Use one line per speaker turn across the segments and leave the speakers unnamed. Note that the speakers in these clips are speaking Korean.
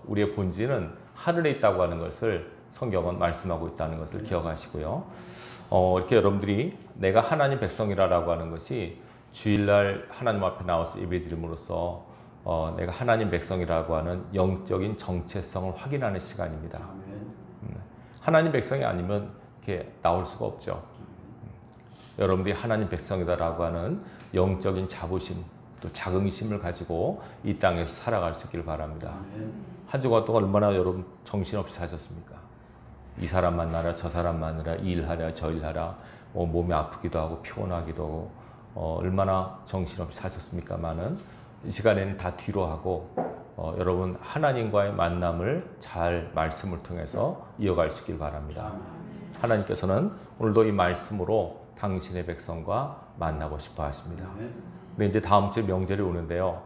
우리의 본질은 하늘에 있다고 하는 것을 성경은 말씀하고 있다는 것을 기억하시고요. 이렇게 여러분들이 내가 하나님 백성이라고 하는 것이 주일날 하나님 앞에 나와서 예배드림으로써 내가 하나님 백성이라고 하는 영적인 정체성을 확인하는 시간입니다. 하나님 백성이 아니면 이렇게 나올 수가 없죠. 여러분들이 하나님 백성이다라고 하는 영적인 자부심, 또 자긍심을 가지고 이 땅에서 살아갈 수 있기를 바랍니다. 한 주간 동안 얼마나 여러분 정신없이 사셨습니까? 이 사람 만나라, 저 사람 만나라, 이 일하라, 저 일하라, 몸이 아프기도 하고 피곤하기도 하고 얼마나 정신없이 사셨습니까마는 이 시간에는 다 뒤로 하고 여러분 하나님과의 만남을 잘 말씀을 통해서 이어갈 수 있길 바랍니다. 하나님께서는 오늘도 이 말씀으로 당신의 백성과 만나고 싶어 하십니다. 근데 이제 다음 주 명절이 오는데요.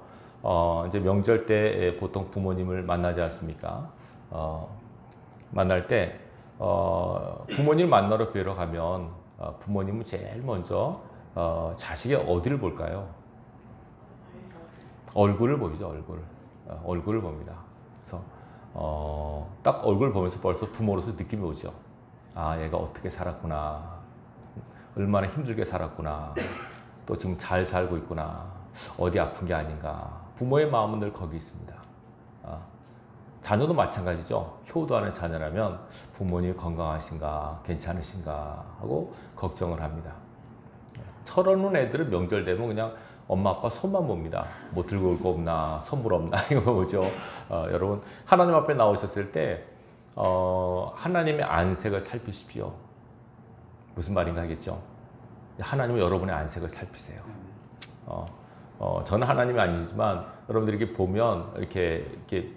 이제 명절 때 보통 부모님을 만나지 않습니까? 만날 때 부모님 만나러 뵈러 가면 부모님은 제일 먼저 자식의 어디를 볼까요? 얼굴을 보이죠. 얼굴을 봅니다. 그래서 딱 얼굴 보면서 벌써 부모로서 느낌이 오죠. 아, 얘가 어떻게 살았구나. 얼마나 힘들게 살았구나. 또 지금 잘 살고 있구나. 어디 아픈 게 아닌가. 부모의 마음은 늘 거기 있습니다. 자녀도 마찬가지죠. 효도하는 자녀라면 부모님이 건강하신가, 괜찮으신가 하고 걱정을 합니다. 철없는 애들은 명절 되면 그냥 엄마 아빠 손만 봅니다. 뭐 들고 올 거 없나, 선물 없나 이거 보죠. 여러분 하나님 앞에 나오셨을 때 하나님의 안색을 살피십시오. 무슨 말인가 하겠죠. 하나님은 여러분의 안색을 살피세요. 저는 하나님이 아니지만 여러분들이 이렇게 보면 이렇게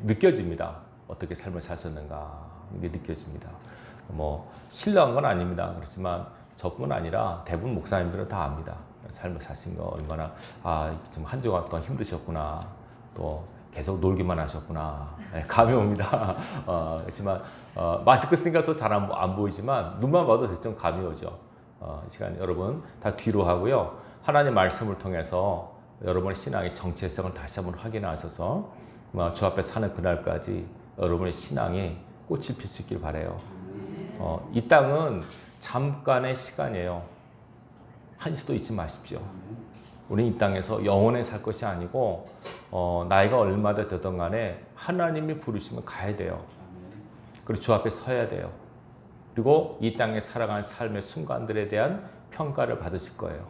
느껴집니다. 어떻게 삶을 사셨는가 이게 느껴집니다. 뭐 신뢰한 건 아닙니다. 그렇지만 저뿐 아니라 대부분 목사님들은 다 압니다. 삶을 사신 거 얼마나 지금 한 주간 동안 힘드셨구나. 또 계속 놀기만 하셨구나. 감이 옵니다. 그렇지만 마스크 쓰니까 또 잘 안 보이지만 눈만 봐도 대충 감이 오죠. 이 시간 여러분 다 뒤로 하고요. 하나님 말씀을 통해서 여러분의 신앙의 정체성을 다시 한번 확인하셔서 주 앞에 사는 그날까지 여러분의 신앙이 꽃이 필 수 있길 바라요. 이 땅은 잠깐의 시간이에요. 한시도 잊지 마십시오. 우리는 이 땅에서 영원히 살 것이 아니고 나이가 얼마나 되든 간에 하나님이 부르시면 가야 돼요. 그리고 주 앞에 서야 돼요. 그리고 이 땅에 살아가는 삶의 순간들에 대한 평가를 받으실 거예요.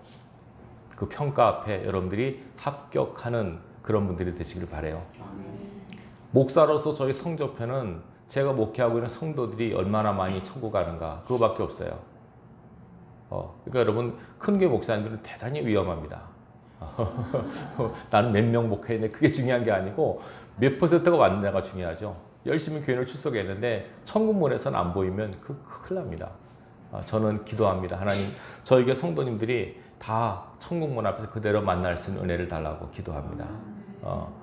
그 평가 앞에 여러분들이 합격하는 그런 분들이 되시길 바라요. 목사로서 저희 성적표는 제가 목회하고 있는 성도들이 얼마나 많이 천국 가는가 그거밖에 없어요. 그러니까 여러분 큰 교회 목사님들은 대단히 위험합니다. 나는 몇 명 목회했는데 그게 중요한 게 아니고 몇 퍼센트가 왔느냐가 중요하죠. 열심히 교회를 출석했는데 천국문에서는 안 보이면 큰일 납니다. 저는 기도합니다. 하나님 저희 교회 성도님들이 다 천국문 앞에서 그대로 만날 수 있는 은혜를 달라고 기도합니다.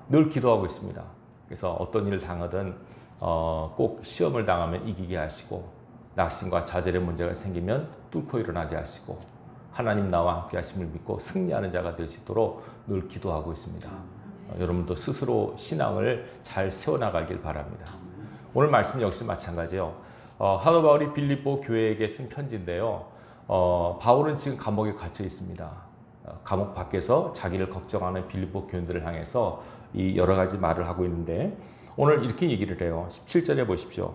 늘 기도하고 있습니다. 그래서 어떤 일을 당하든 꼭 시험을 당하면 이기게 하시고 낙심과 좌절의 문제가 생기면 뚫고 일어나게 하시고 하나님 나와 함께 하심을 믿고 승리하는 자가 될 수 있도록 늘 기도하고 있습니다. 여러분도 스스로 신앙을 잘 세워나가길 바랍니다. 오늘 말씀 역시 마찬가지예요. 사도 바울이 빌립보 교회에게 쓴 편지인데요. 바울은 지금 감옥에 갇혀 있습니다. 감옥 밖에서 자기를 걱정하는 빌립보 교인들을 향해서 이 여러 가지 말을 하고 있는데 오늘 이렇게 얘기를 해요. 17절에 보십시오.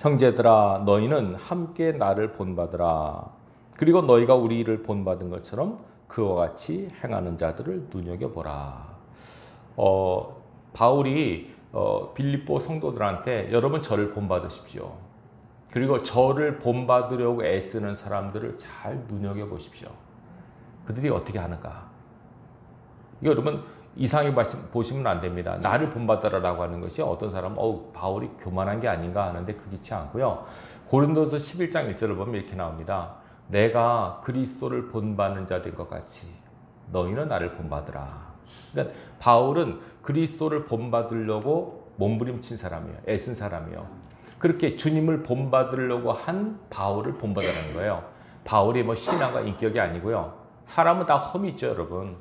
형제들아 너희는 함께 나를 본받으라. 그리고 너희가 우리를 본받은 것처럼 그와 같이 행하는 자들을 눈여겨보라. 바울이 빌립보 성도들한테 여러분 저를 본받으십시오. 그리고 저를 본받으려고 애쓰는 사람들을 잘 눈여겨보십시오. 그들이 어떻게 하는가. 이거 여러분 이상하게 보시면 안 됩니다. 나를 본받으라고 하는 것이 어떤 사람은 바울이 교만한 게 아닌가 하는데 그렇지 않고요. 고린도서 11장 1절을 보면 이렇게 나옵니다. 내가 그리스도를 본받는 자 된 것 같이 너희는 나를 본받으라. 그러니까 바울은 그리스도를 본받으려고 몸부림친 사람이에요. 애쓴 사람이에요. 그렇게 주님을 본받으려고 한 바울을 본받으라는 거예요. 바울이 뭐 신앙과 인격이 아니고요. 사람은 다 험이 있죠, 여러분.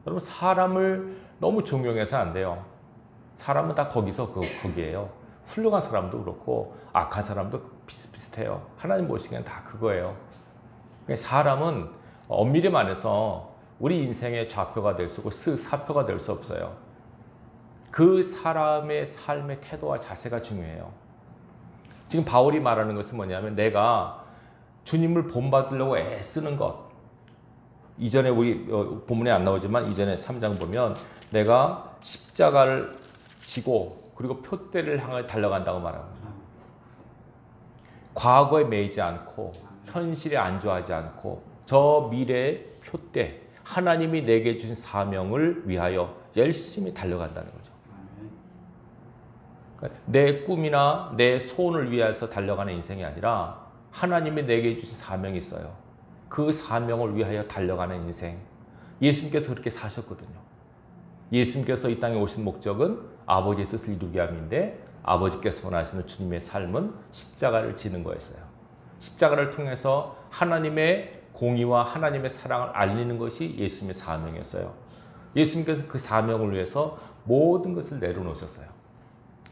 여러분 사람을 너무 존경해서 안 돼요. 사람은 다 거기에요. 훌륭한 사람도 그렇고 악한 사람도 비슷비슷해요. 하나님 보시기엔 다 그거예요. 사람은 엄밀히 말해서 우리 인생의 좌표가 될 수 없고 사표가 될 수 없어요. 그 사람의 삶의 태도와 자세가 중요해요. 지금 바울이 말하는 것은 뭐냐면 내가 주님을 본받으려고 애쓰는 것. 이전에 우리 본문에 안 나오지만 이전에 3장 보면 내가 십자가를 지고 그리고 표대를 향해 달려간다고 말합니다. 과거에 매이지 않고 현실에 안주하지 않고 저 미래의 표대 하나님이 내게 주신 사명을 위하여 열심히 달려간다는 거죠. 그러니까 내 꿈이나 내 소원을 위해서 달려가는 인생이 아니라 하나님이 내게 주신 사명이 있어요. 그 사명을 위하여 달려가는 인생. 예수님께서 그렇게 사셨거든요. 예수님께서 이 땅에 오신 목적은 아버지의 뜻을 이루게 함인데 아버지께서 원하시는 주님의 삶은 십자가를 지는 거였어요. 십자가를 통해서 하나님의 공의와 하나님의 사랑을 알리는 것이 예수님의 사명이었어요. 예수님께서 그 사명을 위해서 모든 것을 내려놓으셨어요.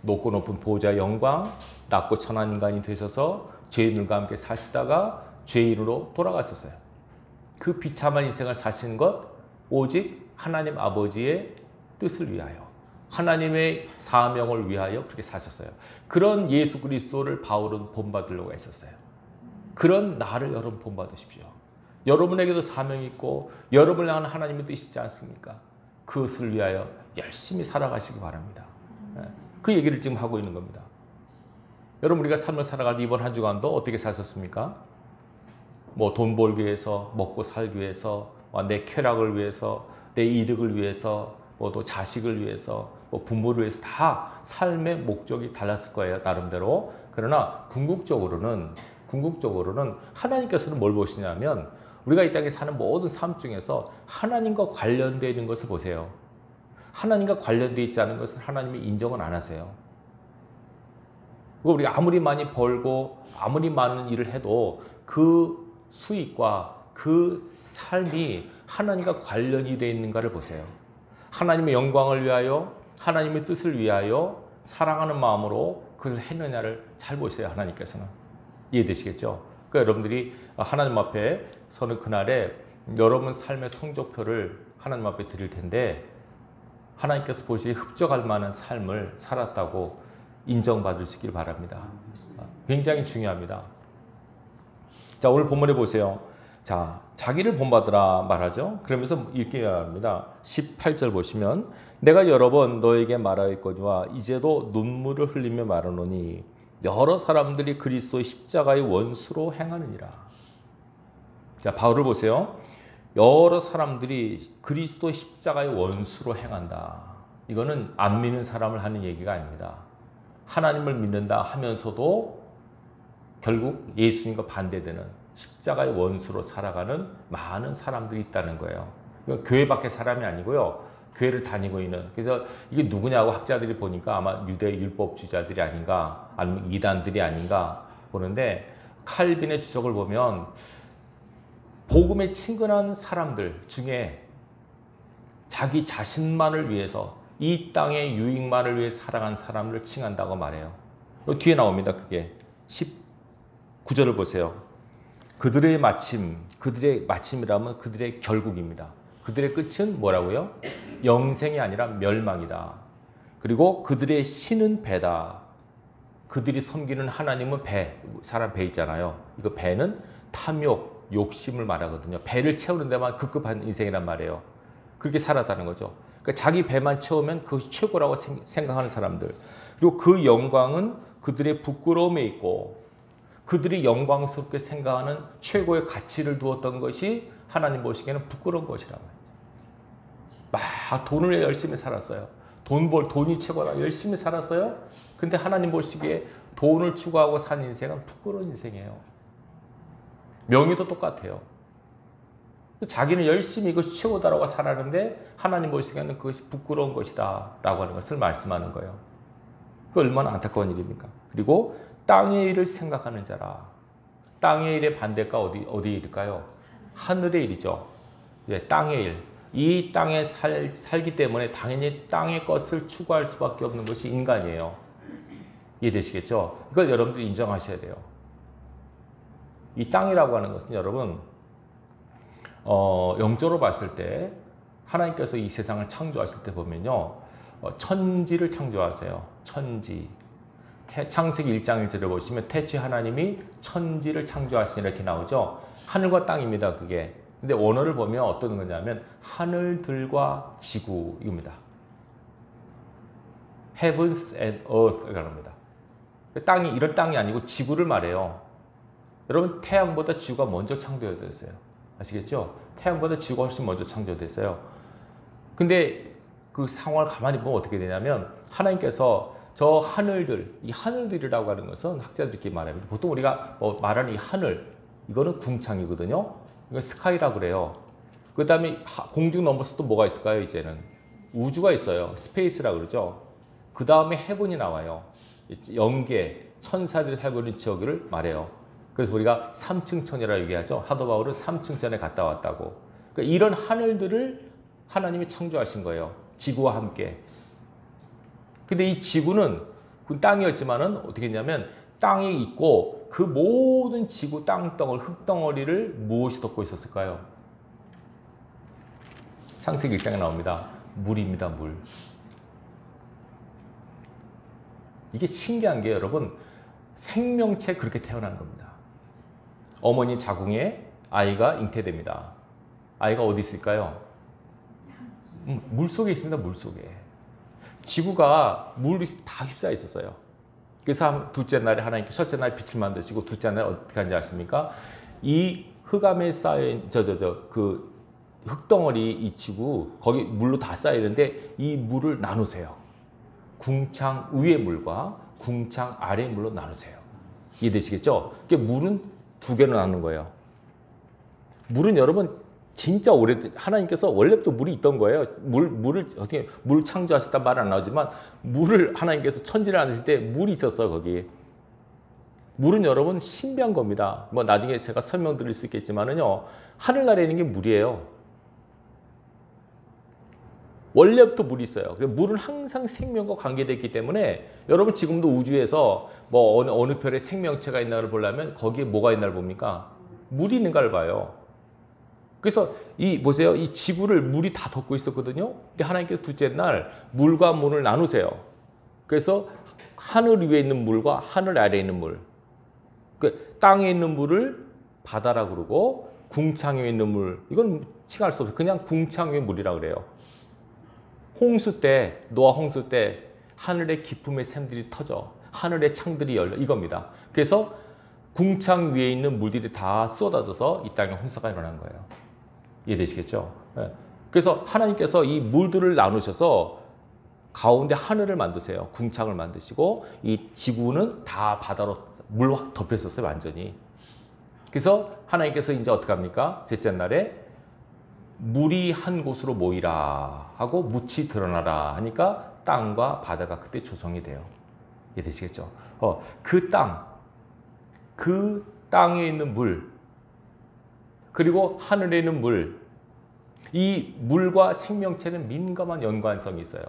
높고 높은 보좌의 영광, 낮고 천한 인간이 되셔서 죄인들과 함께 사시다가 죄인으로 돌아가셨어요. 그 비참한 인생을 사신 것 오직 하나님 아버지의 뜻을 위하여 하나님의 사명을 위하여 그렇게 사셨어요. 그런 예수 그리스도를 바울은 본받으려고 했었어요. 그런 나를 여러분 본받으십시오. 여러분에게도 사명이 있고 여러분을 향한 하나님의 뜻이지 않습니까? 그것을 위하여 열심히 살아가시기 바랍니다. 그 얘기를 지금 하고 있는 겁니다. 여러분 우리가 삶을 살아갈 때 이번 한 주간도 어떻게 사셨습니까? 뭐 돈 벌기 위해서, 먹고 살기 위해서, 내 쾌락을 위해서, 내 이득을 위해서, 뭐 또 자식을 위해서, 뭐 부모를 위해서 다 삶의 목적이 달랐을 거예요. 나름대로. 그러나 궁극적으로는 하나님께서는 뭘 보시냐면 우리가 이 땅에 사는 모든 삶 중에서 하나님과 관련되어 있는 것을 보세요. 하나님과 관련되어 있지 않은 것은 하나님이 인정은 안 하세요. 그리고 우리가 아무리 많이 벌고 아무리 많은 일을 해도 그 수익과 그 삶이 하나님과 관련이 되어 있는가를 보세요. 하나님의 영광을 위하여 하나님의 뜻을 위하여 사랑하는 마음으로 그것을 했느냐를 잘 보세요. 하나님께서는. 이해되시겠죠? 그러니까 여러분들이 하나님 앞에 서는 그날에 여러분 삶의 성적표를 하나님 앞에 드릴 텐데 하나님께서 보시기에 흡족할 만한 삶을 살았다고 인정받으시길 바랍니다. 굉장히 중요합니다. 자, 오늘 본문에 보세요. 자, 자기를 본받으라 말하죠. 그러면서 이렇게 말합니다. 18절 보시면 내가 여러 번 너에게 말하였거니와 이제도 눈물을 흘리며 말하노니 여러 사람들이 그리스도의 십자가의 원수로 행하느니라. 자, 바울을 보세요. 여러 사람들이 그리스도의 십자가의 원수로 행한다. 이거는 안 믿는 사람을 하는 얘기가 아닙니다. 하나님을 믿는다 하면서도 결국 예수님과 반대되는 십자가의 원수로 살아가는 많은 사람들이 있다는 거예요. 교회 밖에 사람이 아니고요. 교회를 다니고 있는. 그래서 이게 누구냐고 학자들이 보니까 아마 유대 율법주의자들이 아닌가 아니면 이단들이 아닌가 보는데 칼빈의 주석을 보면 복음에 친근한 사람들 중에 자기 자신만을 위해서 이 땅의 유익만을 위해 살아간 사람을 칭한다고 말해요. 뒤에 나옵니다. 그게 19절을 보세요. 그들의 마침이라면 그들의 결국입니다. 그들의 끝은 뭐라고요? 영생이 아니라 멸망이다. 그리고 그들의 신은 배다. 그들이 섬기는 하나님은 배, 사람 배 있잖아요. 이거 배는 탐욕, 욕심을 말하거든요. 배를 채우는 데만 급급한 인생이란 말이에요. 그렇게 살았다는 거죠. 그러니까 자기 배만 채우면 그것이 최고라고 생각하는 사람들. 그리고 그 영광은 그들의 부끄러움에 있고 그들이 영광스럽게 생각하는 최고의 가치를 두었던 것이 하나님 보시기에는 부끄러운 것이라고 해요. 막 돈을 열심히 살았어요. 돈이 최고다. 열심히 살았어요. 근데 하나님 보시기에 돈을 추구하고 산 인생은 부끄러운 인생이에요. 명예도 똑같아요. 자기는 열심히 이것이 최고다라고 살았는데 하나님 보시기에는 그것이 부끄러운 것이다 라고 하는 것을 말씀하는 거예요. 그 얼마나 안타까운 일입니까? 그리고 땅의 일을 생각하는 자라. 땅의 일의 반대가 어디 일일까요? 하늘의 일이죠. 예, 땅의 일. 이 땅에 살기 때문에 당연히 땅의 것을 추구할 수밖에 없는 것이 인간이에요. 이해되시겠죠? 이걸 여러분들이 인정하셔야 돼요. 이 땅이라고 하는 것은 여러분 영적으로 봤을 때 하나님께서 이 세상을 창조하실 때 보면요, 천지를 창조하세요. 천지. 창세기 1장 1절을 보시면 태초에 하나님이 천지를 창조하시니 이렇게 나오죠. 하늘과 땅입니다. 그게. 근데 원어를 보면 어떤 거냐면 하늘들과 지구 이겁니다. Heavens and Earth라고 합니다. 땅이 이런 땅이 아니고 지구를 말해요. 여러분 태양보다 지구가 먼저 창조됐어요. 아시겠죠? 태양보다 지구가 훨씬 먼저 창조됐어요. 근데 그 상황을 가만히 보면 어떻게 되냐면 하나님께서 저 하늘들, 이 하늘들이라고 하는 것은 학자들이 이렇게 말합니다. 보통 우리가 말하는 이 하늘, 이거는 궁창이거든요. 이거 스카이라고 그래요. 그 다음에 공중 넘어서 또 뭐가 있을까요? 이제는 우주가 있어요. 스페이스라고 그러죠. 그 다음에 헤븐이 나와요. 영계, 천사들이 살고 있는 지역을 말해요. 그래서 우리가 3층 천이라고 얘기하죠. 사도 바울은 3층 천에 갔다 왔다고. 그러니까 이런 하늘들을 하나님이 창조하신 거예요. 지구와 함께. 근데 이 지구는 땅이었지만은 어떻게 했냐면 땅이 있고 그 모든 지구 땅덩어리, 흙덩어리를 무엇이 덮고 있었을까요? 창세기 1장에 나옵니다. 물입니다. 물. 이게 신기한 게 여러분 생명체 그렇게 태어난 겁니다. 어머니 자궁에 아이가 잉태됩니다. 아이가 어디 있을까요? 물속에 있습니다. 물속에. 지구가 물이 다 휩싸여 있었어요. 그래서 둘째 날에 하나님께 첫째 날 빛을 만드시고 둘째 날 어떻게 하는지 아십니까? 이 흑암에 쌓여있는 그 흙덩어리 이 지구 거기 물로 다 쌓여 있는데 이 물을 나누세요. 궁창 위의 물과 궁창 아래의 물로 나누세요. 이해되시겠죠? 그러니까 물은 두 개로 나누는 거예요. 물은 여러분 진짜 하나님께서 원래부터 물이 있던 거예요. 물을 어떻게 물 창조하셨단 말은 안 나오지만 물을 하나님께서 천지를 만드실 때 물이 있었어요. 거기. 물은 여러분 신비한 겁니다. 뭐 나중에 제가 설명드릴 수 있겠지만은요. 하늘나라에 있는 게 물이에요. 원래부터 물이 있어요. 물은 항상 생명과 관계되어 있기 때문에 여러분 지금도 우주에서 뭐 어느 별에 생명체가 있나를 보려면 거기에 뭐가 있나를 봅니까? 물이 있는가를 봐요. 그래서 보세요. 이 지구를 물이 다 덮고 있었거든요. 근데 하나님께서 둘째 날 물과 물을 나누세요. 그래서 하늘 위에 있는 물과 하늘 아래에 있는 물. 그 땅에 있는 물을 바다라고 그러고 궁창 위에 있는 물. 이건 칭할 수 없어요. 그냥 궁창 위의 물이라고 그래요. 홍수 때, 노아 홍수 때 하늘의 기품의 샘들이 터져. 하늘의 창들이 열려. 이겁니다. 그래서 궁창 위에 있는 물들이 다 쏟아져서 이 땅에 홍수가 일어난 거예요. 이해되시겠죠? 네. 그래서 하나님께서 이 물들을 나누셔서 가운데 하늘을 만드세요. 궁창을 만드시고 이 지구는 다 바다로 물 확 덮였었어요. 완전히. 그래서 하나님께서 이제 어떻게 합니까? 셋째 날에 물이 한 곳으로 모이라 하고 묻이 드러나라 하니까 땅과 바다가 그때 조성이 돼요. 이해되시겠죠? 그 땅에 있는 물 그리고 하늘에 있는 물, 이 물과 생명체는 민감한 연관성이 있어요.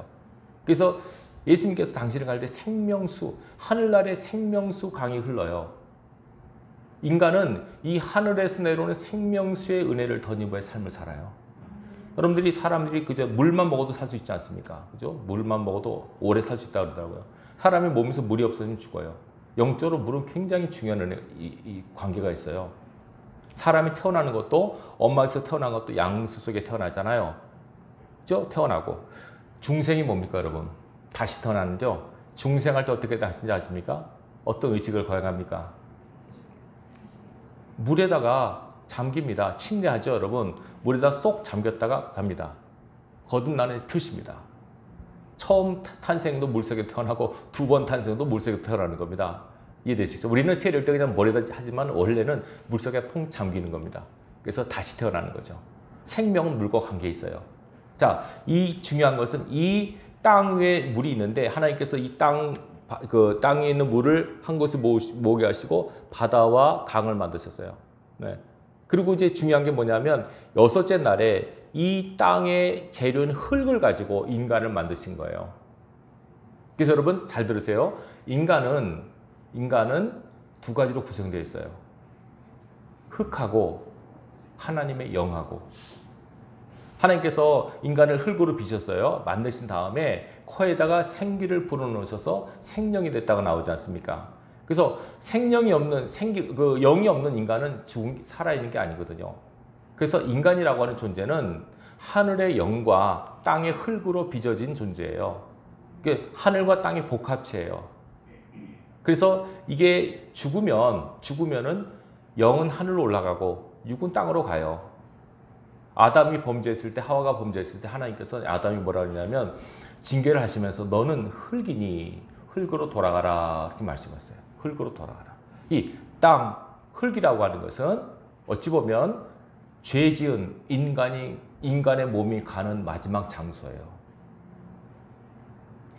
그래서 예수님께서 당신을 갈 때 생명수, 하늘나라의 생명수 강이 흘러요. 인간은 이 하늘에서 내려오는 생명수의 은혜를 덧입어야 삶을 살아요. 사람들이 그저 물만 먹어도 살 수 있지 않습니까? 그죠? 물만 먹어도 오래 살 수 있다고 그러더라고요. 사람의 몸에서 물이 없어지면 죽어요. 영적으로 물은 굉장히 중요한 이 관계가 있어요. 사람이 태어나는 것도 엄마에서 태어난 것도 양수 속에 태어나잖아요. 그죠? 태어나고. 중생이 뭡니까, 여러분? 다시 태어나는죠? 중생할 때 어떻게 하시는지 아십니까? 어떤 의식을 거행합니까? 물에다가 잠깁니다. 침례하죠, 여러분. 물에다 쏙 잠겼다가 갑니다. 거듭나는 표시입니다. 처음 탄생도 물속에 태어나고 두 번 탄생도 물속에 태어나는 겁니다. 이해되시죠? 우리는 세례할 때 그냥 머리에다 하지만 원래는 물속에 퐁 잠기는 겁니다. 그래서 다시 태어나는 거죠. 생명은 물과 관계에 있어요. 자, 이 중요한 것은 이 땅 위에 물이 있는데 하나님께서 이 땅에 있는 물을 한 곳에 모으게 하시고 바다와 강을 만드셨어요. 네. 그리고 이제 중요한 게 뭐냐면 여섯째 날에 이 땅의 재료인 흙을 가지고 인간을 만드신 거예요. 그래서 여러분 잘 들으세요. 인간은 두 가지로 구성되어 있어요. 흙하고 하나님의 영하고. 하나님께서 인간을 흙으로 빚었어요. 만드신 다음에 코에다가 생기를 불어넣으셔서 생명이 됐다고 나오지 않습니까? 그래서 생명이 없는 영이 없는 인간은 살아있는 게 아니거든요. 그래서 인간이라고 하는 존재는 하늘의 영과 땅의 흙으로 빚어진 존재예요. 하늘과 땅의 복합체예요. 그래서 이게 죽으면은 영은 하늘로 올라가고 육은 땅으로 가요. 아담이 범죄했을 때, 하와가 범죄했을 때 하나님께서 아담이 뭐라 그러냐면 징계를 하시면서 너는 흙이니 흙으로 돌아가라 이렇게 말씀하셨어요. 흙으로 돌아가라. 이 땅, 흙이라고 하는 것은 어찌 보면 죄 지은 인간의 몸이 가는 마지막 장소예요.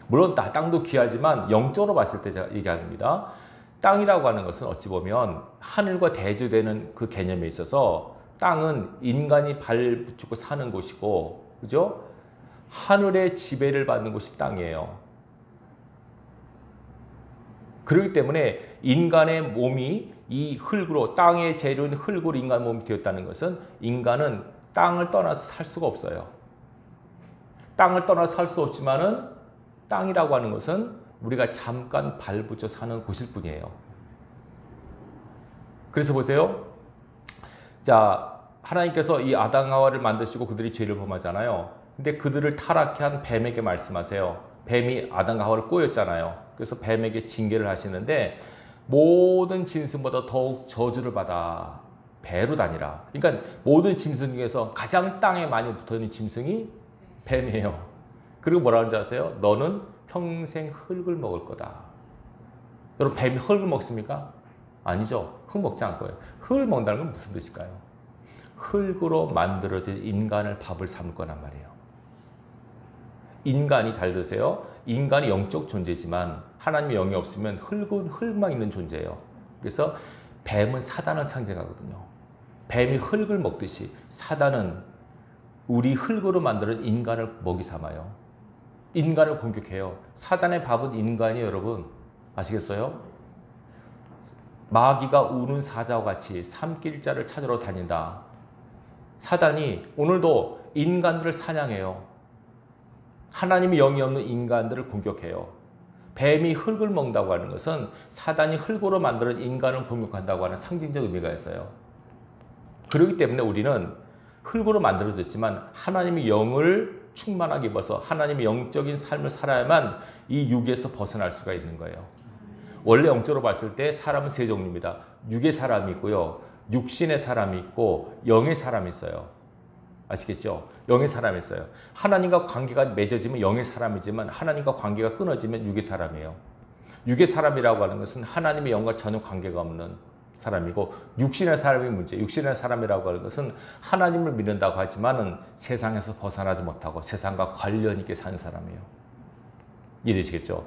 물론 땅도 귀하지만 영적으로 봤을 때 제가 얘기합니다. 땅이라고 하는 것은 어찌 보면 하늘과 대조되는 그 개념에 있어서 땅은 인간이 발 붙이고 사는 곳이고, 그죠? 하늘의 지배를 받는 곳이 땅이에요. 그렇기 때문에 인간의 몸이 이 흙으로, 땅의 재료인 흙으로 인간 몸이 되었다는 것은 인간은 땅을 떠나서 살 수가 없어요. 땅을 떠나서 살 수 없지만은 땅이라고 하는 것은 우리가 잠깐 발붙여 사는 곳일 뿐이에요. 그래서 보세요. 자, 하나님께서 이 아담과 하와를 만드시고 그들이 죄를 범하잖아요. 근데 그들을 타락케 한 뱀에게 말씀하세요. 뱀이 아담과 하와를 꼬였잖아요. 그래서 뱀에게 징계를 하시는데 모든 짐승보다 더욱 저주를 받아 배로 다니라. 그러니까 모든 짐승 중에서 가장 땅에 많이 붙어있는 짐승이 뱀이에요. 그리고 뭐라 하는지 아세요? 너는 평생 흙을 먹을 거다. 여러분 뱀이 흙을 먹습니까? 아니죠. 흙 먹지 않고요. 흙을 먹는다는 건 무슨 뜻일까요? 흙으로 만들어진 인간을 밥을 삼을 거란 말이에요. 인간이 잘 드세요. 인간이 영적 존재지만 하나님의 영이 없으면 흙은 흙만 있는 존재예요. 그래서 뱀은 사단을 상징하거든요. 뱀이 흙을 먹듯이 사단은 우리 흙으로 만드는 인간을 먹이 삼아요. 인간을 공격해요. 사단의 밥은 인간이에요, 여러분. 아시겠어요? 마귀가 우는 사자와 같이 삼킬 자를 찾으러 다닌다. 사단이 오늘도 인간들을 사냥해요. 하나님의 영이 없는 인간들을 공격해요. 뱀이 흙을 먹는다고 하는 것은 사단이 흙으로 만드는 인간을 공격한다고 하는 상징적 의미가 있어요. 그렇기 때문에 우리는 흙으로 만들어졌지만 하나님의 영을 충만하게 입어서 하나님의 영적인 삶을 살아야만 이 육에서 벗어날 수가 있는 거예요. 원래 영적으로 봤을 때 사람은 세 종류입니다. 육의 사람이 있고요. 육신의 사람이 있고 영의 사람이 있어요. 아시겠죠? 영의 사람이 있어요. 하나님과 관계가 맺어지면 영의 사람이지만 하나님과 관계가 끊어지면 육의 사람이에요. 육의 사람이라고 하는 것은 하나님의 영과 전혀 관계가 없는 사람이고, 육신의 사람이 문제. 육신의 사람이라고 하는 것은 하나님을 믿는다고 하지만은 세상에서 벗어나지 못하고 세상과 관련 있게 사는 사람이에요. 이해되시겠죠?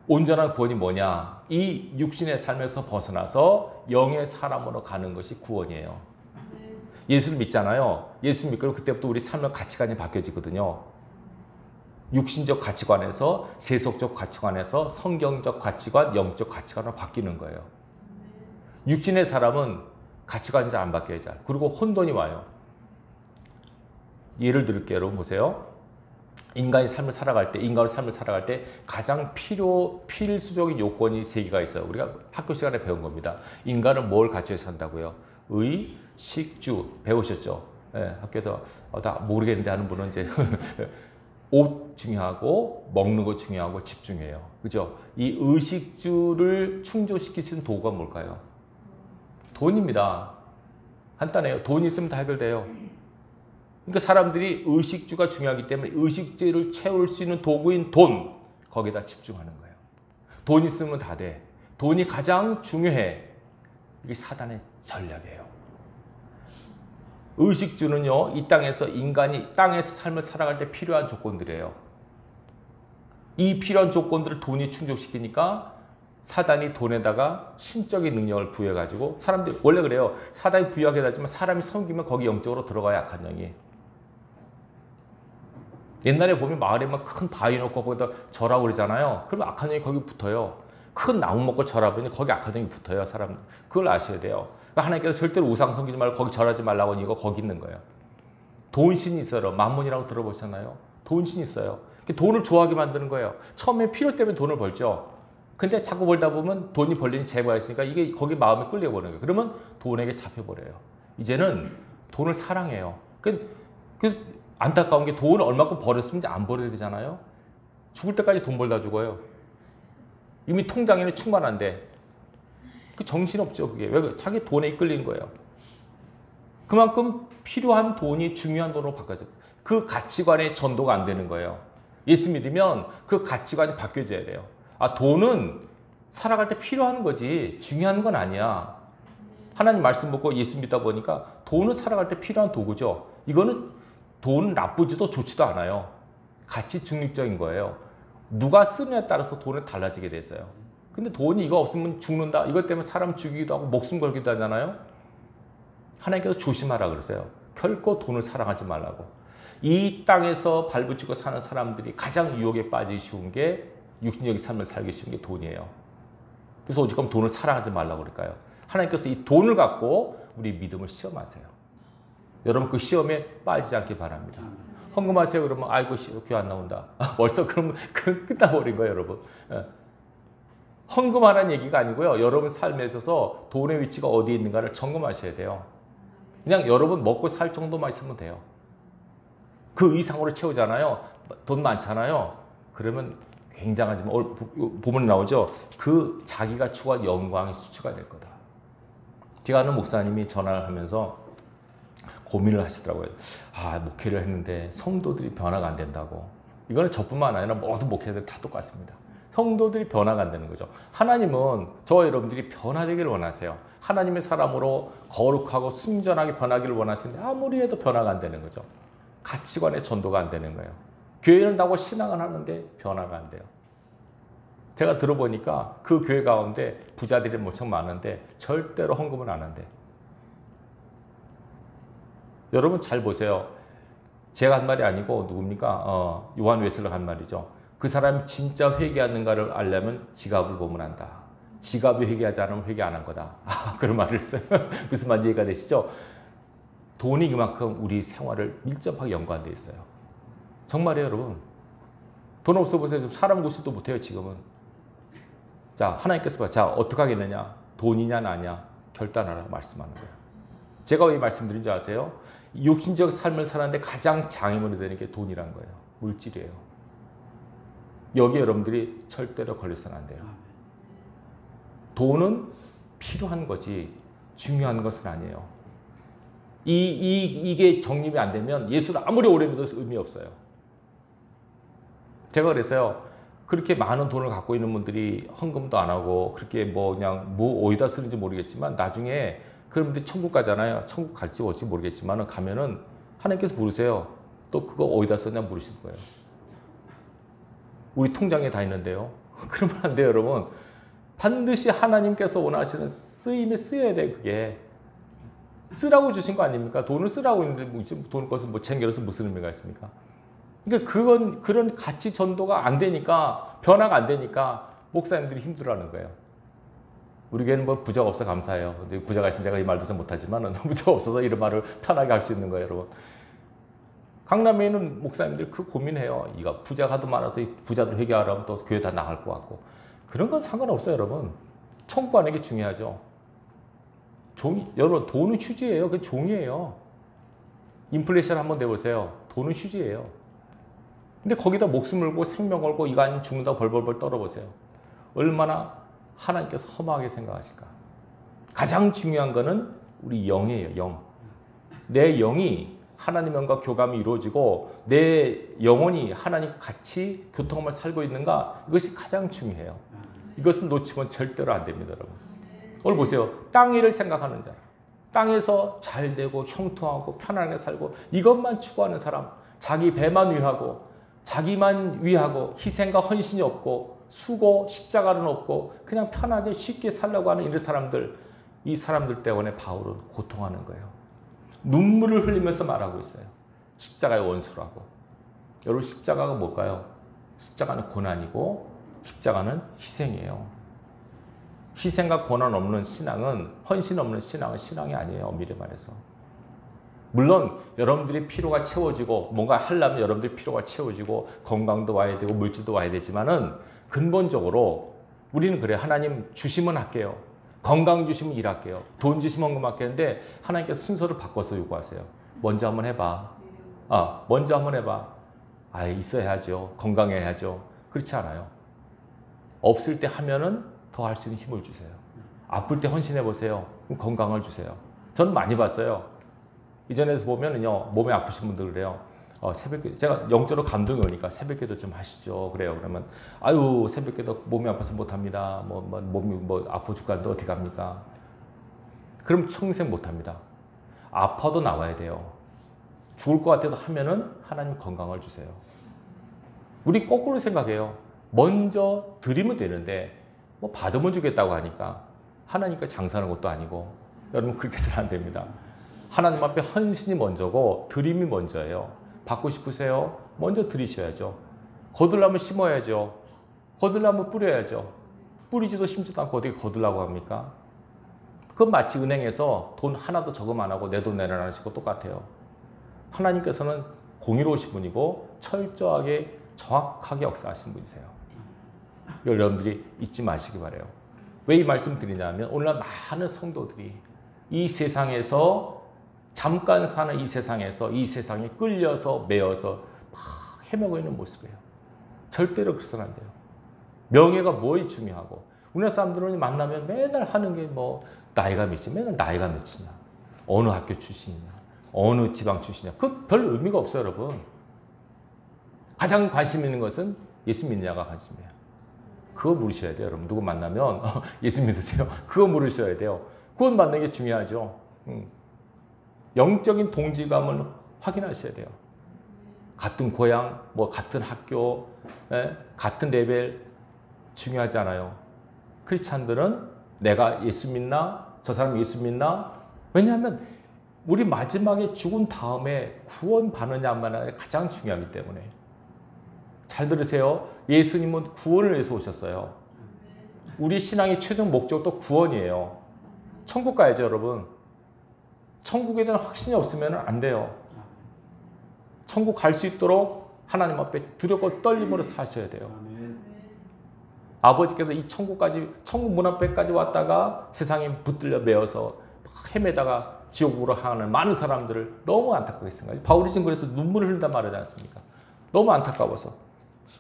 온전한 구원이 뭐냐? 이 육신의 삶에서 벗어나서 영의 사람으로 가는 것이 구원이에요. 예수를 믿잖아요. 예수 믿고 그때부터 우리 삶의 가치관이 바뀌어지거든요. 육신적 가치관에서 세속적 가치관에서 성경적 가치관, 영적 가치관으로 바뀌는 거예요. 육신의 사람은 가치관이 잘 안 바뀌어요. 그리고 혼돈이 와요. 예를 들을게요. 여러분 보세요. 인간의 삶을 살아갈 때 가장 필수적인 요건이 세 개가 있어요. 우리가 학교 시간에 배운 겁니다. 인간은 뭘 가지고 산다고요? 의, 식주 배우셨죠? 네, 학교에서 다 모르겠는데 하는 분은 이제 옷 중요하고 먹는 거 중요하고 집 중요해요. 그죠? 이 의식주를 충족시킬 수 있는 도구가 뭘까요? 돈입니다. 간단해요. 돈 있으면 다 해결돼요. 그러니까 사람들이 의식주가 중요하기 때문에 의식주를 채울 수 있는 도구인 돈, 거기다 집중하는 거예요. 돈 있으면 다 돼. 돈이 가장 중요해. 이게 사단의 전략이에요. 의식주는요, 이 땅에서 인간이 땅에서 삶을 살아갈 때 필요한 조건들이에요. 이 필요한 조건들을 돈이 충족시키니까 사단이 돈에다가 신적인 능력을 부여해가지고, 사람들이 원래 그래요. 사단이 부여하게 되지만 사람이 섬기면 거기 영적으로 들어가야 약한 영이. 옛날에 보면 마을에 막 큰 바위 놓고 거기다 절하고 그러잖아요. 그러면 악한 영이 거기 붙어요. 큰 나무 먹고 절하면 거기 악한 영이 붙어요. 사람 그걸 아셔야 돼요. 그러니까 하나님께서 절대로 우상 섬기지 말고 거기 절하지 말라고 이거 거기 있는 거예요. 돈신이 있어요. 만문이라고 들어보셨나요? 돈신이 있어요. 돈을 좋아하게 만드는 거예요. 처음에 필요 때문에 돈을 벌죠. 근데 자꾸 벌다 보면 돈이 벌리는 재고가 있으니까 이게 거기 마음에 끌려버리는 거예요. 그러면 돈에게 잡혀버려요. 이제는 돈을 사랑해요. 그 안타까운 게 돈을 얼마큼 벌었으면 이제 안 벌어야 되잖아요. 죽을 때까지 돈 벌다 죽어요. 이미 통장에는 충만한데 그 정신없죠. 그게 왜 자기 돈에 이끌리는 거예요. 그만큼 필요한 돈이 중요한 돈으로 바꿔져요. 그 가치관의 전도가 안 되는 거예요. 예수 믿으면 그 가치관이 바뀌어져야 돼요. 아, 돈은 살아갈 때 필요한 거지 중요한 건 아니야. 하나님 말씀 먹고 예수 믿다 보니까 돈은 살아갈 때 필요한 도구죠. 이거는 돈은 나쁘지도 좋지도 않아요. 가치 중립적인 거예요. 누가 쓰느냐에 따라서 돈은 달라지게 됐어요. 근데 돈이 이거 없으면 죽는다. 이것 때문에 사람 죽이기도 하고 목숨 걸기도 하잖아요. 하나님께서 조심하라 그러세요. 결코 돈을 사랑하지 말라고. 이 땅에서 발붙이고 사는 사람들이 가장 유혹에 빠지기 쉬운 게 육신적인 삶을 살기 쉬운 게 돈이에요. 그래서 오죽하면 돈을 사랑하지 말라고 그럴까요? 하나님께서 이 돈을 갖고 우리 믿음을 시험하세요. 여러분 그 시험에 빠지지 않기 바랍니다. 헌금하세요 그러면 아이고 교회 안 나온다. 벌써 그러면 끝나버린 거예요 여러분. 헌금하라는 얘기가 아니고요. 여러분 삶에 있어서 돈의 위치가 어디에 있는가를 점검하셔야 돼요. 그냥 여러분 먹고 살 정도만 있으면 돼요. 그 이상으로 채우잖아요. 돈 많잖아요. 그러면 굉장하지만 보면 나오죠. 그 자기가 추구한 영광이 수치가 될 거다. 제가 아는 목사님이 전화를 하면서 고민을 하시더라고요. 아, 목회를 했는데 성도들이 변화가 안 된다고. 이거는 저뿐만 아니라 모든 목회자들 다 똑같습니다. 성도들이 변화가 안 되는 거죠. 하나님은 저와 여러분들이 변화되기를 원하세요. 하나님의 사람으로 거룩하고 순전하게 변하기를 원하시는데 아무리 해도 변화가 안 되는 거죠. 가치관의 전도가 안 되는 거예요. 교회는 나고 신앙을 하는데 변화가 안 돼요. 제가 들어보니까 그 교회 가운데 부자들이 엄청 많은데 절대로 헌금을 안 한대. 여러분 잘 보세요. 제가 한 말이 아니고 누굽니까? 요한 웨슬러가 한 말이죠. 그 사람이 진짜 회개하는가를 알려면 지갑을 보면 안다. 지갑이 회개하지 않으면 회개 안 한 거다. 그런 말을 했어요. 무슨 말인지 이해가 되시죠? 돈이 그만큼 우리 생활을 밀접하게 연관되어 있어요. 정말이에요 여러분. 돈 없어 보세요. 사람 구실도 못해요 지금은. 자 하나님께서 봐. 자 어떻게 하겠느냐. 돈이냐 나냐 결단하라 말씀하는 거예요. 제가 왜 말씀드린 줄 아세요? 육신적 삶을 사는데 가장 장애물이 되는 게 돈이란 거예요. 물질이에요. 여기에 여러분들이 절대로 걸려서는 안 돼요. 돈은 필요한 거지 중요한 것은 아니에요. 이게 정립이 안 되면 예수를 아무리 오래 믿어도 의미 없어요. 제가 그랬어요. 그렇게 많은 돈을 갖고 있는 분들이 헌금도 안 하고 그렇게 그냥 어디다 쓰는지 모르겠지만 나중에 그런 분들이 천국 가잖아요. 천국 갈지 어찌 모르겠지만 가면은 하나님께서 물으세요. 또 그거 어디다 썼냐 물으실 거예요. 우리 통장에 다 있는데요. 그러면 안 돼요 여러분. 반드시 하나님께서 원하시는 쓰임에 쓰여야 돼. 그게 쓰라고 주신 거 아닙니까? 돈을 쓰라고 했는데 돈 것을 챙겨서 무슨 의미가 있습니까? 그러니까 그런 가치 전도가 안 되니까 변화가 안 되니까 목사님들이 힘들어하는 거예요. 우리 교회는 부자가 없어 감사해요. 부자가 있으면 제가 이 말도 좀 못하지만 부자가 없어서 이런 말을 편하게 할 수 있는 거예요 여러분. 강남에 있는 목사님들 그 고민해요. 이거 부자가 하도 많아서 부자들 회개하라면 또 교회 다 나갈 것 같고. 그런 건 상관없어요 여러분. 천국 가는 게 중요하죠. 여러분 돈은 휴지예요. 그게 종이에요. 인플레이션 한번 내보세요. 돈은 휴지예요. 근데 거기다 목숨 걸고 생명 걸고 이거 아니면 죽는다고 벌벌벌 떨어보세요. 얼마나 하나님께서 험하게 생각하실까. 가장 중요한 거는 우리 영이에요. 영. 내 영이 하나님과 교감이 이루어지고 내 영혼이 하나님과 같이 교통함을 살고 있는가 이것이 가장 중요해요. 이것은 놓치면 절대로 안 됩니다 여러분. 오늘 보세요. 땅 일을 생각하는 자, 땅에서 잘 되고 형통하고 편안하게 살고 이것만 추구하는 사람, 자기 배만 위하고 자기만 위하고 희생과 헌신이 없고 수고 십자가는 없고 그냥 편하게 쉽게 살려고 하는 이런 사람들, 이 사람들 때문에 바울은 고통하는 거예요. 눈물을 흘리면서 말하고 있어요. 십자가의 원수라고. 여러분 십자가가 뭘까요? 십자가는 고난이고 십자가는 희생이에요. 희생과 고난 없는 신앙은, 헌신 없는 신앙은 신앙이 아니에요. 엄밀히 말해서. 물론 여러분들이 피로가 채워지고 뭔가 하려면 여러분들이 피로가 채워지고 건강도 와야 되고 물질도 와야 되지만은 근본적으로 우리는 그래요. 하나님 주시면 할게요. 건강 주시면 일할게요. 돈 주시면 헌금할게요. 하나님께서 순서를 바꿔서 요구하세요. 먼저 한번 해봐. 먼저 한번 해봐. 있어야죠. 건강해야죠. 그렇지 않아요. 없을 때 하면은 더 할 수 있는 힘을 주세요. 아플 때 헌신해 보세요. 그럼 건강을 주세요. 저는 많이 봤어요. 이전에도 보면은요, 몸이 아프신 분들 그래요. 새벽기도, 제가 영적으로 감동이 오니까 새벽기도 좀 하시죠. 그래요. 그러면, 새벽기도 몸이 아파서 못합니다. 몸이 아파 죽겠는데 어떻게 합니까? 그럼 평생 못합니다. 아파도 나와야 돼요. 죽을 것 같아도 하면은 하나님 건강을 주세요. 우리 거꾸로 생각해요. 먼저 드리면 되는데, 받으면 주겠다고 하니까 하나님께 장사하는 것도 아니고, 여러분 그렇게 해서는 안 됩니다. 하나님 앞에 헌신이 먼저고 드림이 먼저예요. 받고 싶으세요? 먼저 드리셔야죠. 거둘라면 심어야죠. 거둘라면 뿌려야죠. 뿌리지도 심지도 않고 어떻게 거둘라고 합니까? 그건 마치 은행에서 돈 하나도 저금 안 하고 내 돈 내놔라는 식과 똑같아요. 하나님께서는 공의로우신 분이고 철저하게 정확하게 역사하신 분이세요. 여러분들이 잊지 마시기 바라요. 왜 이 말씀 드리냐면 오늘날 많은 성도들이 이 세상에서 잠깐 사는 이 세상에 끌려서 매여서 막 헤매고 있는 모습이에요. 절대로 그래서는 안 돼요. 명예가 뭐이 중요하고 우리나라 사람들은 만나면 맨날 하는 게 나이가 몇이냐, 맨날 나이가 몇이냐, 어느 학교 출신이냐, 어느 지방 출신이냐. 그 별 의미가 없어요, 여러분. 가장 관심 있는 것은 예수 믿느냐가 관심이에요. 그거 물으셔야 돼요, 여러분. 누구 만나면 예수 믿으세요? 그거 물으셔야 돼요. 그건 받는 게 중요하죠. 영적인 동질감을 확인하셔야 돼요. 같은 고향, 같은 학교, 같은 레벨 중요하지 않아요. 크리스찬들은 내가 예수 믿나? 저 사람 예수 믿나? 왜냐하면 우리 마지막에 죽은 다음에 구원 받느냐 안 받느냐가 가장 중요하기 때문에. 잘 들으세요. 예수님은 구원을 위해서 오셨어요. 우리 신앙의 최종 목적도 구원이에요. 천국 가야죠, 여러분. 천국에 대한 확신이 없으면 안 돼요. 천국 갈 수 있도록 하나님 앞에 두렵고 떨림으로 사셔야 돼요. 아버지께서 이 천국 문 앞에까지 왔다가 세상에 붙들려 매어서 헤매다가 지옥으로 향하는 많은 사람들을 너무 안타깝게 생각해요. 바울이 지금 그래서 눈물을 흘린단 말하지 않습니까? 너무 안타까워서.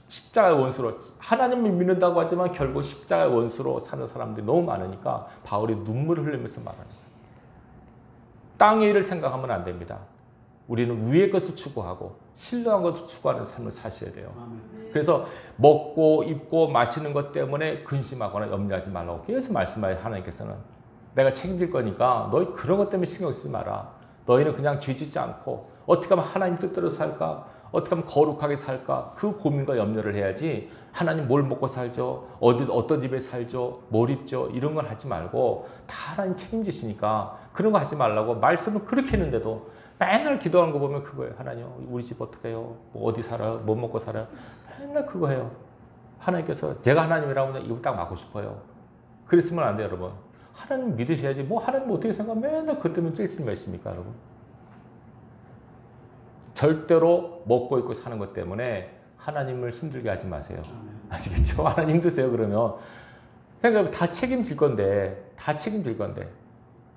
십자가의 원수로, 하나님을 믿는다고 하지만 결국 십자가의 원수로 사는 사람들이 너무 많으니까 바울이 눈물을 흘리면서 말하는 거예요. 땅의 일을 생각하면 안 됩니다. 우리는 위의 것을 추구하고 신령한 것을 추구하는 삶을 사셔야 돼요. 그래서 먹고 입고 마시는 것 때문에 근심하거나 염려하지 말라고 계속 말씀하세요. 하나님께서는 내가 책임질 거니까 너희 그런 것 때문에 신경 쓰지 마라. 너희는 그냥 죄 짓지 않고 어떻게 하면 하나님 뜻대로 살까? 어떻게 하면 거룩하게 살까? 그 고민과 염려를 해야지 하나님 뭘 먹고 살죠? 어떤 집에 살죠? 뭘 입죠? 이런 건 하지 말고 다 하나님 책임지시니까 그런 거 하지 말라고 말씀을 그렇게 했는데도 맨날 기도하는 거 보면 그거예요. 하나님 우리 집 어떻게 해요? 어디 살아요? 뭐 먹고 살아요? 맨날 그거 해요. 하나님께서 제가 하나님이라고 이거 딱 맞고 싶어요. 그랬으면 안 돼요, 여러분. 하나님 믿으셔야지. 하나님 어떻게 생각하면 맨날 그것 때문에 찔찔 매십니까, 여러분? 절대로 먹고 입고 사는 것 때문에 하나님을 힘들게 하지 마세요. 아시겠죠? 하나님 힘드세요, 그러면. 그러니까 다 책임질 건데,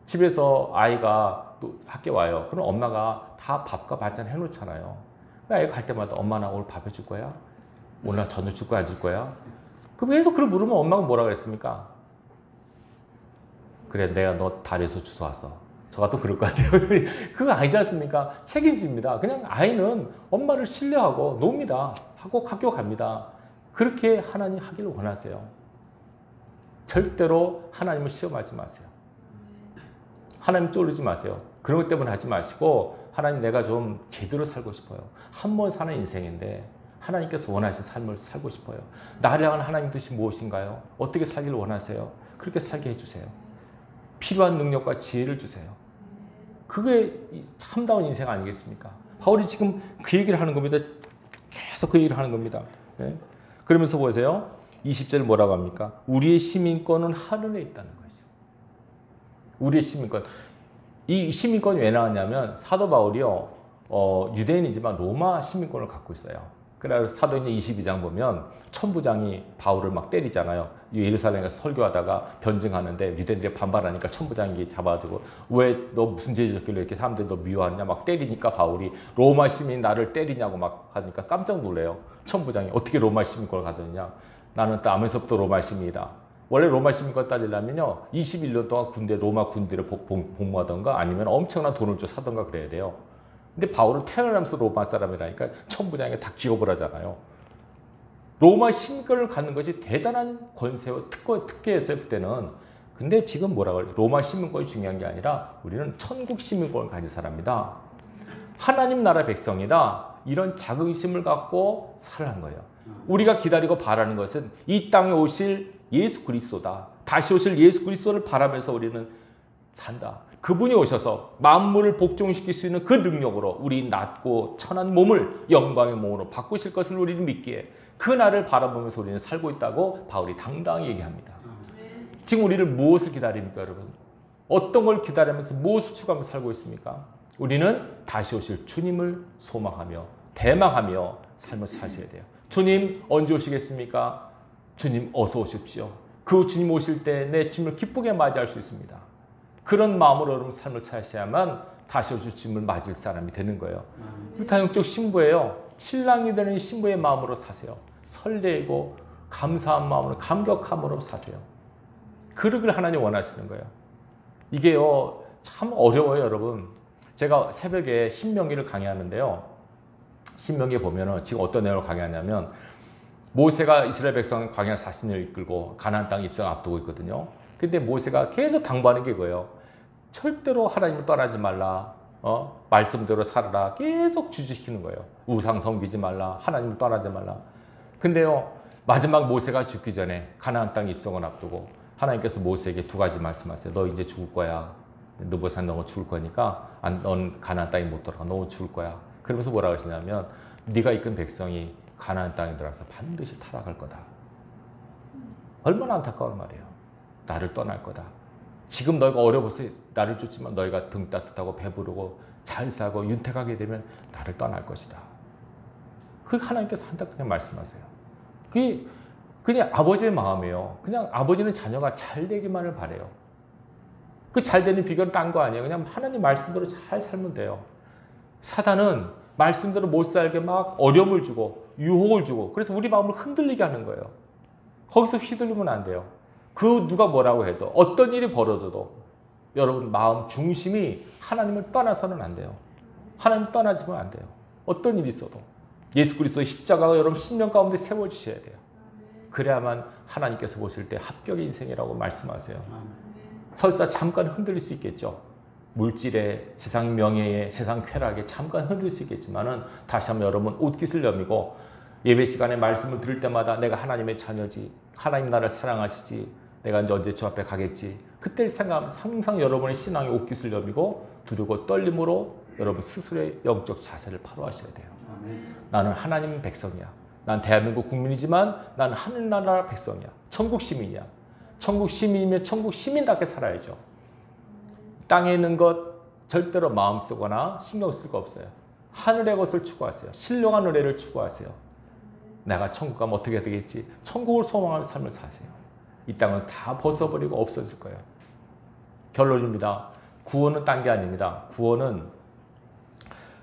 집에서 아이가 또 학교 와요. 그럼 엄마가 다 밥과 반찬 해놓잖아요. 아이가 갈 때마다 엄마 나 오늘 밥 해줄 거야? 오늘 나 저녁 줄 거야? 안 줄 거야? 그럼 계속 그걸 물으면 엄마가 뭐라 그랬습니까? 그래, 내가 너 다리에서 주워왔어. 저가 또 그럴 것 같아요. 그거 아니지 않습니까? 책임집니다. 그냥 아이는 엄마를 신뢰하고 놉니다. 하고 학교 갑니다. 그렇게 하나님 하기를 원하세요. 절대로 하나님을 시험하지 마세요. 하나님 쫄르지 마세요. 그런 것 때문에 하지 마시고 하나님 내가 좀 제대로 살고 싶어요. 한 번 사는 인생인데 하나님께서 원하신 삶을 살고 싶어요. 나를 향한 하나님 뜻이 무엇인가요? 어떻게 살기를 원하세요? 그렇게 살게 해주세요. 필요한 능력과 지혜를 주세요. 그게 참다운 인생 아니겠습니까? 바울이 지금 그 얘기를 하는 겁니다. 계속 그 얘기를 하는 겁니다. 예? 그러면서 보세요. 20절 뭐라고 합니까? 우리의 시민권은 하늘에 있다는 거죠. 우리의 시민권. 이 시민권이 왜 나왔냐면 사도 바울이요. 유대인이지만 로마 시민권을 갖고 있어요. 그래서 사도행전 22장 보면 천부장이 바울을 막 때리잖아요. 예루살렘에 가서 설교하다가 변증하는데 유대인들이 반발하니까 천부장이 잡아가지고 왜 너 무슨 죄 지었길래 이렇게 사람들이 너 미워하냐 막 때리니까 바울이 로마 시민이 나를 때리냐고 막 하니까 깜짝 놀래요. 천부장이 어떻게 로마 시민권을 가졌냐. 나는 남에서부터 로마 시민이다. 원래 로마 시민권 따지려면요 21년 동안 로마 군대를 복무하던가 아니면 엄청난 돈을 줘 사던가 그래야 돼요. 근데 바울은 태어나면서 로마 사람이라니까 천부장에게 다 기업을 하잖아요. 로마 시민권을 갖는 것이 대단한 권세와 특혜였어요 그때는. 근데 지금 뭐라고 그래요? 로마 시민권이 중요한 게 아니라 우리는 천국 시민권을 가진 사람이다. 하나님 나라 백성이다. 이런 자긍심을 갖고 살아간 거예요. 우리가 기다리고 바라는 것은 이 땅에 오실 예수 그리스도다. 다시 오실 예수 그리스도를 바라면서 우리는 산다. 그분이 오셔서 만물을 복종시킬 수 있는 그 능력으로 우리 낮고 천한 몸을 영광의 몸으로 바꾸실 것을 우리는 믿기에 그 날을 바라보면서 우리는 살고 있다고 바울이 당당히 얘기합니다. 지금 우리를 무엇을 기다립니까 여러분? 어떤 걸 기다리면서 무엇을 추구하면서 살고 있습니까? 우리는 다시 오실 주님을 소망하며 대망하며 삶을 사셔야 돼요. 주님 언제 오시겠습니까? 주님 어서 오십시오. 그 주님 오실 때 내 주님을 기쁘게 맞이할 수 있습니다. 그런 마음으로 여러분 삶을 사셔야만 다시 오실 주님을 맞을 사람이 되는 거예요. 다영적 신부예요. 신랑이 되는 신부의 마음으로 사세요. 설레고 감사한 마음으로 감격함으로 사세요. 그러길 하나님 원하시는 거예요. 이게요 참 어려워요 여러분. 제가 새벽에 신명기를 강의하는데요. 신명기에 보면은 지금 어떤 내용을 강의하냐면 모세가 이스라엘 백성 광야 40년을 이끌고 가나안 땅 입성 앞두고 있거든요. 근데 모세가 계속 당부하는 게 이거예요. 절대로 하나님을 떠나지 말라. 말씀대로 살아라. 계속 주지시키는 거예요. 우상 섬기지 말라. 하나님을 떠나지 말라. 근데요. 마지막 모세가 죽기 전에 가나안 땅 입성을 앞두고 하나님께서 모세에게 두 가지 말씀하세요. 너 이제 죽을 거야. 느보산 너 죽을 거니까 넌 가나안 땅에 못 들어가. 너 죽을 거야. 그러면서 뭐라고 하시냐면 네가 이끈 백성이 가나안 땅에 들어가서 반드시 타락할 거다. 얼마나 안타까운 말이에요. 나를 떠날 거다. 지금 너희가 어려워서 나를 쫓지만 너희가 등 따뜻하고 배부르고 잘 사고 윤택하게 되면 나를 떠날 것이다. 그 하나님께서 한다고 말씀하세요. 그게 그냥 아버지의 마음이에요. 그냥 아버지는 자녀가 잘 되기만을 바라요. 그 잘 되는 비결은 딴 거 아니에요. 그냥 하나님 말씀대로 잘 살면 돼요. 사단은 말씀대로 못 살게 막 어려움을 주고 유혹을 주고 그래서 우리 마음을 흔들리게 하는 거예요. 거기서 휘둘리면 안 돼요. 그 누가 뭐라고 해도 어떤 일이 벌어져도 여러분 마음 중심이 하나님을 떠나서는 안 돼요. 하나님 떠나지면 안 돼요. 어떤 일이 있어도 예수 그리스도의 십자가가 여러분 심령 가운데 세워주셔야 돼요. 그래야만 하나님께서 보실 때 합격의 인생이라고 말씀하세요. 설사 잠깐 흔들릴 수 있겠죠. 물질에 세상 명예에 세상 쾌락에 잠깐 흔들릴 수 있겠지만은 다시 한번 여러분 옷깃을 여미고 예배 시간에 말씀을 들을 때마다 내가 하나님의 자녀지 하나님 나를 사랑하시지 내가 이제 언제 주 앞에 가겠지 그때를 생각하면 항상 여러분의 신앙의 옷깃을 여미고 두렵고 떨림으로 여러분 스스로의 영적 자세를 바로 하셔야 돼요. 나는 하나님 백성이야. 난 대한민국 국민이지만 나는 하늘나라 백성이야. 천국 시민이야. 천국 시민이면 천국 시민답게 살아야죠. 땅에 있는 것 절대로 마음 쓰거나 신경 쓸 거 없어요. 하늘의 것을 추구하세요. 신령한 은혜를 추구하세요. 내가 천국 가면 어떻게 되겠지? 천국을 소망하는 삶을 사세요. 이 땅은 다 벗어버리고 없어질 거예요. 결론입니다. 구원은 딴 게 아닙니다. 구원은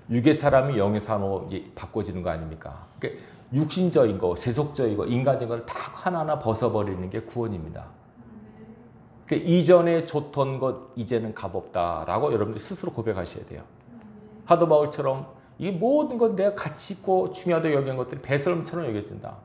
육의 사람이 영의 사람으로 바꿔지는 거 아닙니까? 그러니까 육신적인 거, 세속적인 거, 인간적인 걸 다 하나하나 벗어버리는 게 구원입니다. 그러니까 이전에 좋던 것 이제는 값없다라고 여러분들이 스스로 고백하셔야 돼요. 사도 바울처럼 이 모든 것 내가 가치 있고 중요하다고 여기는 것들이 배설물처럼 여겨진다.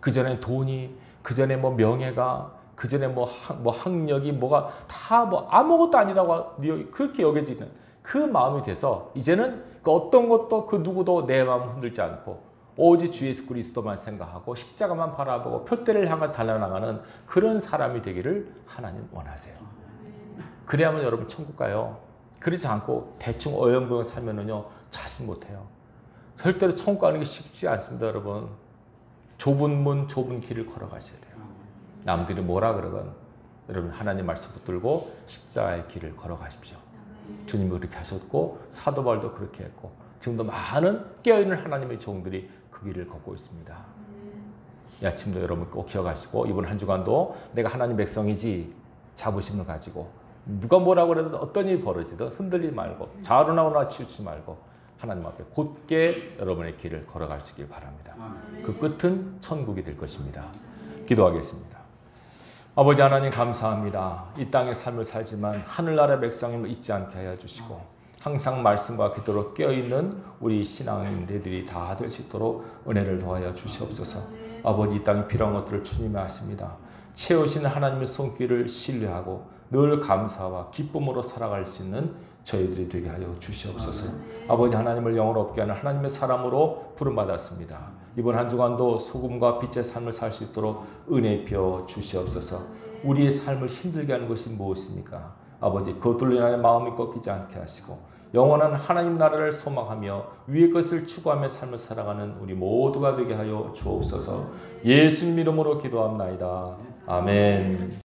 그전에 돈이, 그전에 뭐 명예가, 그전에 뭐 학력이 뭐가 다 뭐 아무것도 아니라고 그렇게 여겨지는 그 마음이 돼서 이제는 그 어떤 것도 그 누구도 내 마음을 흔들지 않고 오직 주 예수 그리스도만 생각하고 십자가만 바라보고 표대를 향해 달려나가는 그런 사람이 되기를 하나님 원하세요. 그래야만 여러분 천국 가요. 그렇지 않고 대충 어영부영 살면은요 자신 못해요. 절대로 천국 가는 게 쉽지 않습니다, 여러분. 좁은 문, 좁은 길을 걸어가셔야 돼요. 남들이 뭐라 그러건 여러분 하나님 말씀 붙들고 십자가의 길을 걸어가십시오. 주님이 그렇게 하셨고 사도 바울도 그렇게 했고 지금도 많은 깨어있는 하나님의 종들이 그 길을 걷고 있습니다. 이 아침도 여러분 꼭 기억하시고 이번 한 주간도 내가 하나님 백성이지 자부심을 가지고 누가 뭐라고 해도 어떤 일이 벌어지든 흔들리지 말고 자로나오나 치우치지 말고 하나님 앞에 곧게 여러분의 길을 걸어가시길 바랍니다. 그 끝은 천국이 될 것입니다. 기도하겠습니다. 아버지 하나님 감사합니다. 이 땅의 삶을 살지만 하늘나라 백성임을 잊지 않게 하여 주시고 항상 말씀과 기도로 깨어있는 우리 신앙인들이 다 될 수 있도록 은혜를 더하여 주시옵소서. 아버지 이 땅에 필요한 것들을 주님이 아십니다. 채우시는 하나님의 손길을 신뢰하고 늘 감사와 기쁨으로 살아갈 수 있는 저희들이 되게 하여 주시옵소서. 아버지 하나님을 영원롭게 하는 하나님의 사람으로 부름받았습니다. 이번 한 주간도 소금과 빛의 삶을 살 수 있도록 은혜 비어 주시옵소서. 우리의 삶을 힘들게 하는 것이 무엇입니까? 아버지 그것들로 인하여 마음이 꺾이지 않게 하시고 영원한 하나님 나라를 소망하며 위의 것을 추구하며 삶을 살아가는 우리 모두가 되게 하여 주옵소서. 예수님 이름으로 기도합나이다. 아멘.